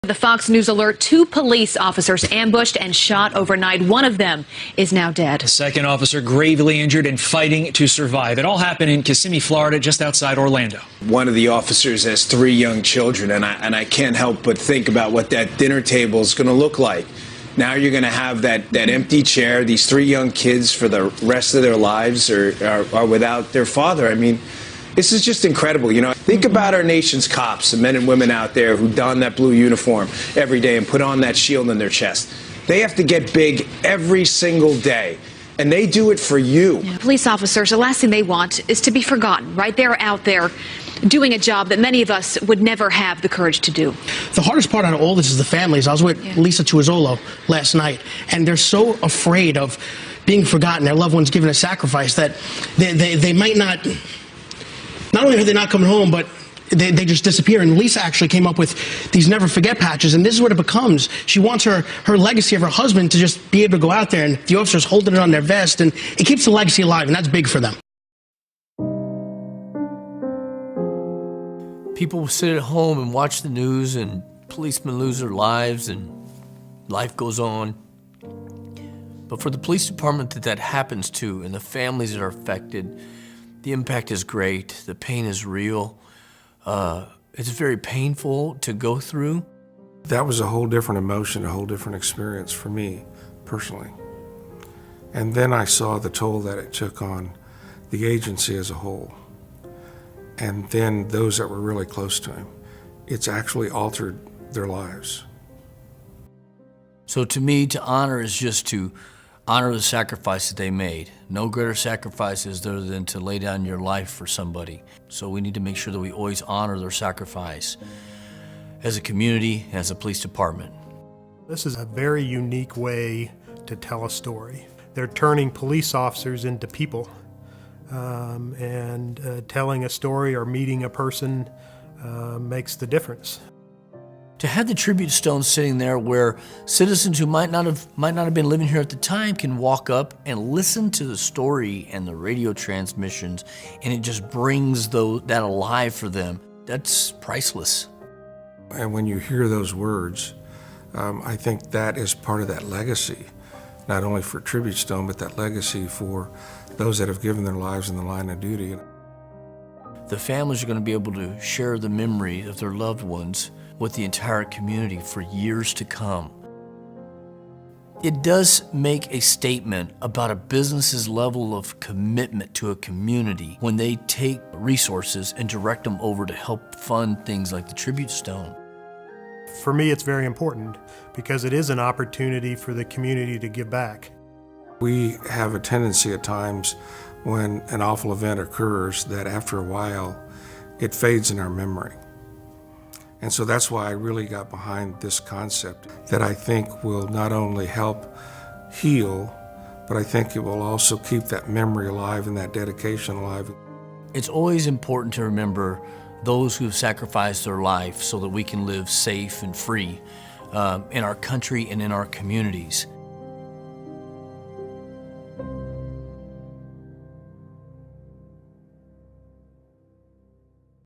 The Fox News alert, 2 police officers ambushed and shot overnight. One of them is now dead. The second officer gravely injured and fighting to survive. It all happened in Kissimmee, Florida, just outside Orlando. One of the officers has 3 young children, and I can't help but think about what that dinner table is going to look like. Now you're going to have that empty chair. These 3 young kids for the rest of their lives are without their father. I mean, this is just incredible. You know, think about our nation's cops, the men and women out there who don that blue uniform every day and put on that shield in their chest. They have to get big every single day, and they do it for you. Yeah, police officers, the last thing they want is to be forgotten, right? They're out there doing a job that many of us would never have the courage to do. The hardest part out of all this is the families. I was with Lisa Tuizzolo last night, and they're so afraid of being forgotten, their loved ones given a sacrifice, that they might not only are they not coming home, but they just disappear. And Lisa actually came up with these never forget patches, and this is what it becomes. She wants her legacy of her husband to just be able to go out there, and the officers holding it on their vest, and it keeps the legacy alive, and that's big for them. People will sit at home and watch the news, and policemen lose their lives, and life goes on. But for the police department that happens to, and the families that are affected, the impact is great. The pain is real. It's very painful to go through. That was a whole different emotion, a whole different experience for me personally. And then I saw the toll that it took on the agency as a whole. And then those that were really close to him. It's actually altered their lives. So to me, to honor is just to honor the sacrifice that they made. No greater sacrifice is there than to lay down your life for somebody. So we need to make sure that we always honor their sacrifice as a community, as a police department. This is a very unique way to tell a story. They're turning police officers into people, and telling a story or meeting a person makes the difference. To have the tribute stone sitting there where citizens who might not have been living here at the time can walk up and listen to the story and the radio transmissions, and it just brings that alive for them. That's priceless. And when you hear those words, I think that is part of that legacy, not only for Tribute Stone, but that legacy for those that have given their lives in the line of duty. The families are going to be able to share the memory of their loved ones with the entire community for years to come. It does make a statement about a business's level of commitment to a community when they take resources and direct them over to help fund things like the Tribute Stone. For me, it's very important because it is an opportunity for the community to give back. We have a tendency at times when an awful event occurs that after a while, it fades in our memory. And so that's why I really got behind this concept that I think will not only help heal, but I think it will also keep that memory alive and that dedication alive. It's always important to remember those who have sacrificed their life so that we can live safe and free in our country and in our communities.